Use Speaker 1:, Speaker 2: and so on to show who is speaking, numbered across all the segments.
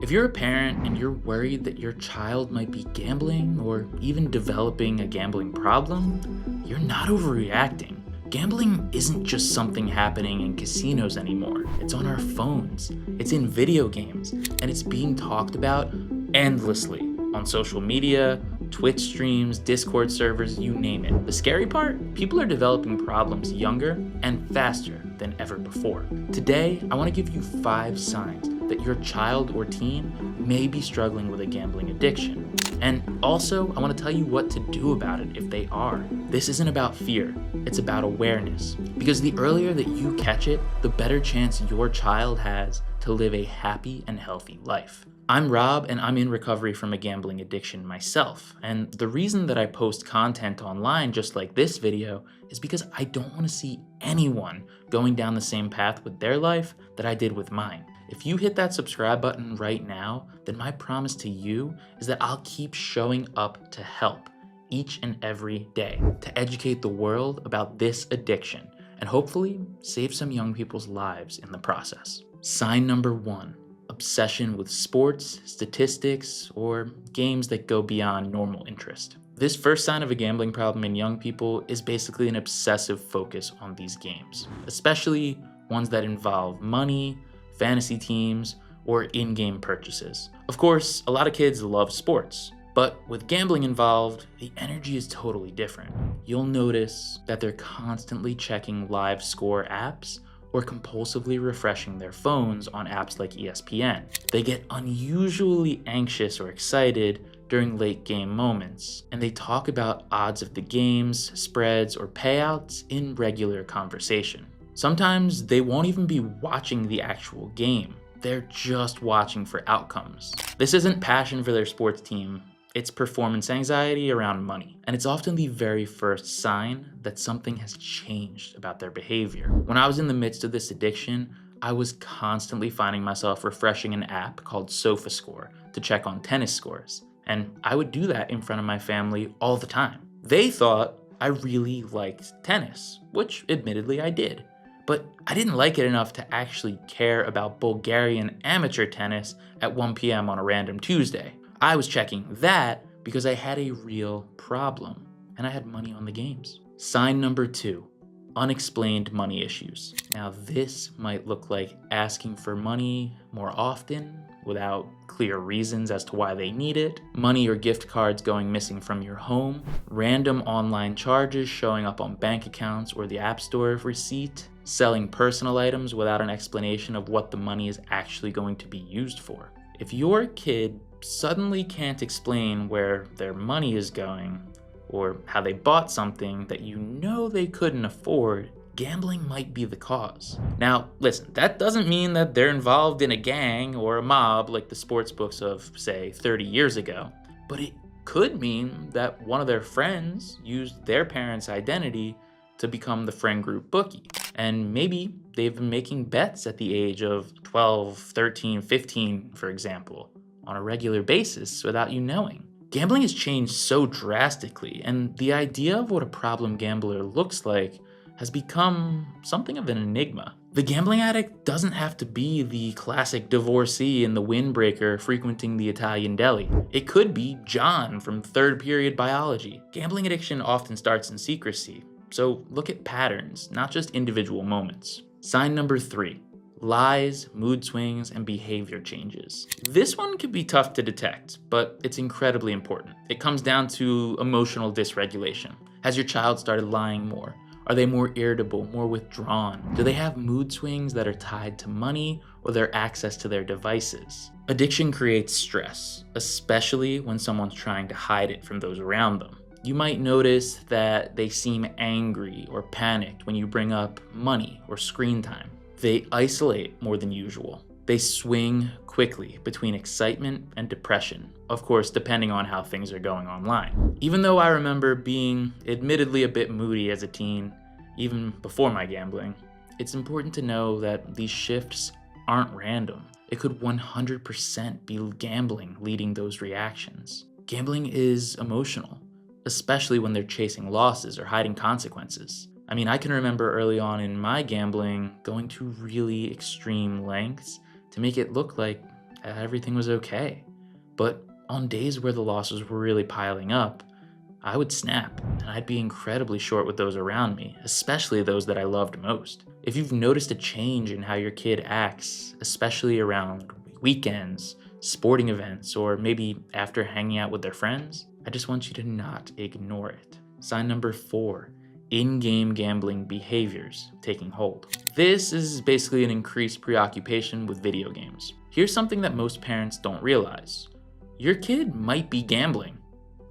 Speaker 1: If you're a parent and you're worried that your child might be gambling or even developing a gambling problem, you're not overreacting. Gambling isn't just something happening in casinos anymore. It's on our phones, it's in video games, and it's being talked about endlessly on social media, Twitch streams, Discord servers, you name it. The scary part? People are developing problems younger and faster than ever before. Today, I want to give you 5 signs that your child or teen may be struggling with a gambling addiction. And also, I want to tell you what to do about it if they are. This isn't about fear, it's about awareness. Because the earlier that you catch it, the better chance your child has to live a happy and healthy life. I'm Rob, and I'm in recovery from a gambling addiction myself. And the reason that I post content online just like this video is because I don't want to see anyone going down the same path with their life that I did with mine. If you hit that subscribe button right now, then my promise to you is that I'll keep showing up to help each and every day to educate the world about this addiction and hopefully save some young people's lives in the process. Sign number 1. Obsession with sports, statistics, or games that go beyond normal interest. This first sign of a gambling problem in young people is basically an obsessive focus on these games, especially ones that involve money, fantasy teams, or in-game purchases. Of course, a lot of kids love sports, but with gambling involved, the energy is totally different. You'll notice that they're constantly checking live score apps or compulsively refreshing their phones on apps like ESPN. They get unusually anxious or excited during late game moments, and they talk about odds of the games, spreads, or payouts in regular conversation. Sometimes they won't even be watching the actual game. They're just watching for outcomes. This isn't passion for their sports team. It's performance anxiety around money. And it's often the very first sign that something has changed about their behavior. When I was in the midst of this addiction, I was constantly finding myself refreshing an app called SofaScore to check on tennis scores. And I would do that in front of my family all the time. They thought I really liked tennis, which admittedly I did. But I didn't like it enough to actually care about Bulgarian amateur tennis at 1 p.m. on a random Tuesday. I was checking that because I had a real problem and I had money on the games. Sign number 2, unexplained money issues. Now this might look like asking for money more often without clear reasons as to why they need it, money or gift cards going missing from your home, random online charges showing up on bank accounts or the App Store receipt, selling personal items without an explanation of what the money is actually going to be used for. If your kid suddenly can't explain where their money is going or how they bought something that you know they couldn't afford, gambling might be the cause. Now, listen, that doesn't mean that they're involved in a gang or a mob like the sports books of, say, 30 years ago, but it could mean that one of their friends used their parents' identity to become the friend group bookie. And maybe they've been making bets at the age of 12, 13, 15, for example, on a regular basis without you knowing. Gambling has changed so drastically, and the idea of what a problem gambler looks like has become something of an enigma. The gambling addict doesn't have to be the classic divorcee and the windbreaker frequenting the Italian deli. It could be John from 3rd period biology. Gambling addiction often starts in secrecy, so look at patterns, not just individual moments. Sign number 3, lies, mood swings, and behavior changes. This one can be tough to detect, but it's incredibly important. It comes down to emotional dysregulation. Has your child started lying more? Are they more irritable, more withdrawn? Do they have mood swings that are tied to money or their access to their devices? Addiction creates stress, especially when someone's trying to hide it from those around them. You might notice that they seem angry or panicked when you bring up money or screen time. They isolate more than usual. They swing quickly between excitement and depression, of course, depending on how things are going online. Even though I remember being admittedly a bit moody as a teen, even before my gambling, it's important to know that these shifts aren't random. It could 100% be gambling leading those reactions. Gambling is emotional, especially when they're chasing losses or hiding consequences. I mean, I can remember early on in my gambling going to really extreme lengths to make it look like everything was okay. But on days where the losses were really piling up, I would snap, and I'd be incredibly short with those around me, especially those that I loved most. If you've noticed a change in how your kid acts, especially around weekends, sporting events, or maybe after hanging out with their friends, I just want you to not ignore it. Sign number 4, in-game gambling behaviors taking hold. This is basically an increased preoccupation with video games. Here's something that most parents don't realize. Your kid might be gambling,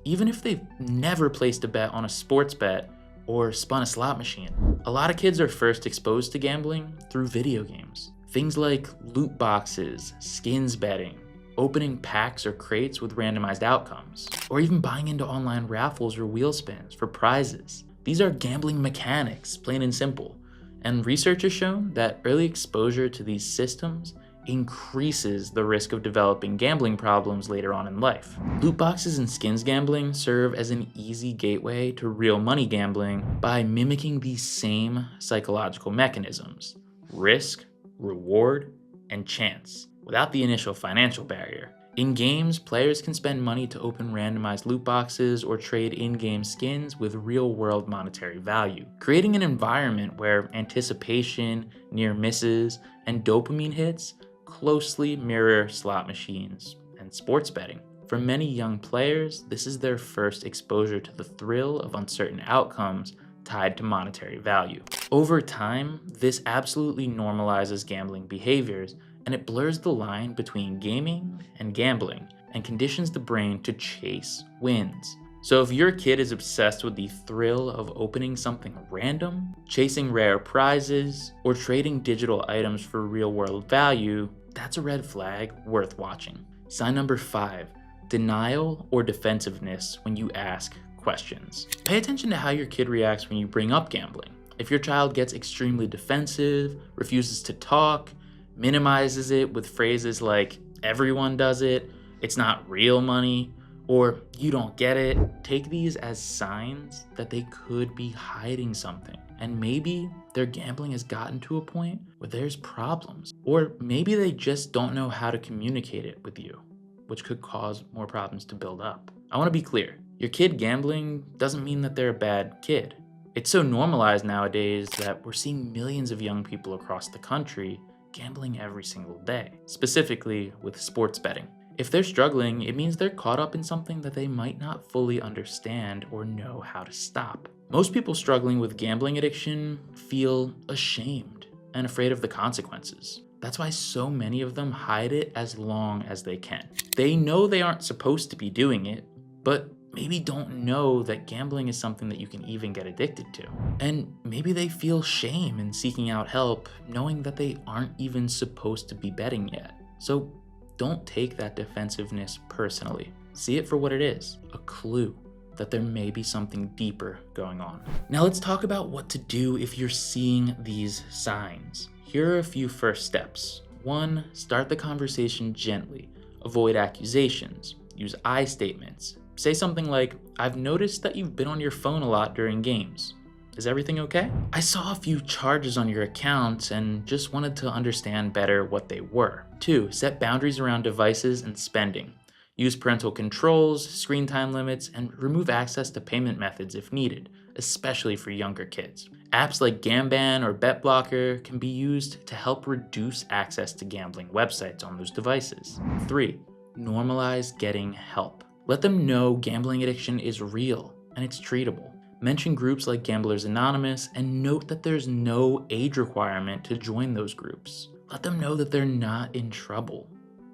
Speaker 1: even if they've never placed a bet on a sports bet or spun a slot machine. A lot of kids are first exposed to gambling through video games. Things like loot boxes, skins betting, opening packs or crates with randomized outcomes, or even buying into online raffles or wheel spins for prizes. These are gambling mechanics, plain and simple. And research has shown that early exposure to these systems increases the risk of developing gambling problems later on in life. Loot boxes and skins gambling serve as an easy gateway to real money gambling by mimicking these same psychological mechanisms: risk, reward, and chance, without the initial financial barrier. In games, players can spend money to open randomized loot boxes or trade in-game skins with real-world monetary value, creating an environment where anticipation, near misses, and dopamine hits closely mirror slot machines and sports betting. For many young players, this is their first exposure to the thrill of uncertain outcomes tied to monetary value. Over time, this absolutely normalizes gambling behaviors, and it blurs the line between gaming and gambling and conditions the brain to chase wins. So if your kid is obsessed with the thrill of opening something random, chasing rare prizes, or trading digital items for real-world value, that's a red flag worth watching. Sign number 5, denial or defensiveness when you ask questions. Pay attention to how your kid reacts when you bring up gambling. If your child gets extremely defensive, refuses to talk, minimizes it with phrases like everyone does it, it's not real money, or you don't get it, take these as signs that they could be hiding something. And maybe their gambling has gotten to a point where there's problems. Or maybe they just don't know how to communicate it with you, which could cause more problems to build up. I want to be clear. Your kid gambling doesn't mean that they're a bad kid. It's so normalized nowadays that we're seeing millions of young people across the country gambling every single day, specifically with sports betting. If they're struggling, it means they're caught up in something that they might not fully understand or know how to stop. Most people struggling with gambling addiction feel ashamed and afraid of the consequences. That's why so many of them hide it as long as they can. They know they aren't supposed to be doing it, but maybe don't know that gambling is something that you can even get addicted to. And maybe they feel shame in seeking out help, knowing that they aren't even supposed to be betting yet. So don't take that defensiveness personally. See it for what it is, a clue that there may be something deeper going on. Now let's talk about what to do if you're seeing these signs. Here are a few first steps. 1, start the conversation gently. Avoid accusations. Use I statements. Say something like, I've noticed that you've been on your phone a lot during games. Is everything okay? I saw a few charges on your account and just wanted to understand better what they were. 2, set boundaries around devices and spending. Use parental controls, screen time limits, and remove access to payment methods if needed, especially for younger kids. Apps like Gamban or BetBlocker can be used to help reduce access to gambling websites on those devices. 3, normalize getting help. Let them know gambling addiction is real and it's treatable. Mention groups like Gamblers Anonymous and note that there's no age requirement to join those groups. Let them know that they're not in trouble.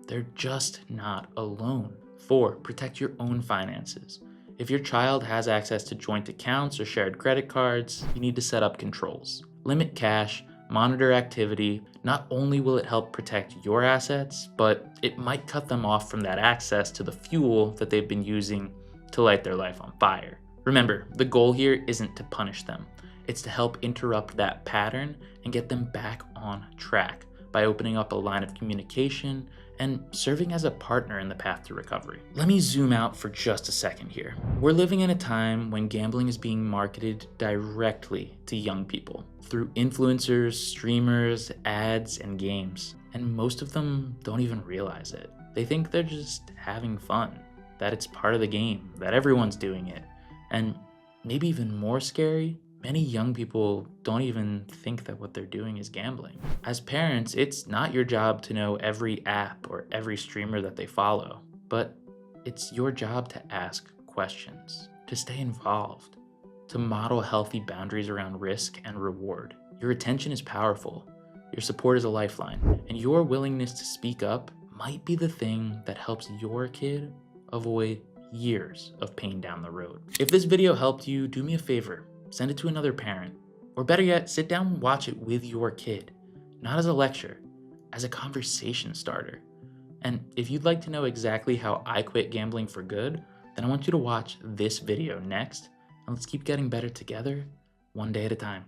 Speaker 1: They're just not alone. 4, protect your own finances. If your child has access to joint accounts or shared credit cards, you need to set up controls. Limit cash, monitor activity. Not only will it help protect your assets, but it might cut them off from that access to the fuel that they've been using to light their life on fire. Remember, the goal here isn't to punish them. It's to help interrupt that pattern and get them back on track by opening up a line of communication and serving as a partner in the path to recovery. Let me zoom out for just a second here. We're living in a time when gambling is being marketed directly to young people through influencers, streamers, ads, and games. And most of them don't even realize it. They think they're just having fun, that it's part of the game, that everyone's doing it. And maybe even more scary, many young people don't even think that what they're doing is gambling. As parents, it's not your job to know every app or every streamer that they follow, but it's your job to ask questions, to stay involved, to model healthy boundaries around risk and reward. Your attention is powerful, your support is a lifeline, and your willingness to speak up might be the thing that helps your kid avoid years of pain down the road. If this video helped you, do me a favor, send it to another parent. Or better yet, sit down and watch it with your kid, not as a lecture, as a conversation starter. And if you'd like to know exactly how I quit gambling for good, then I want you to watch this video next, and let's keep getting better together, one day at a time.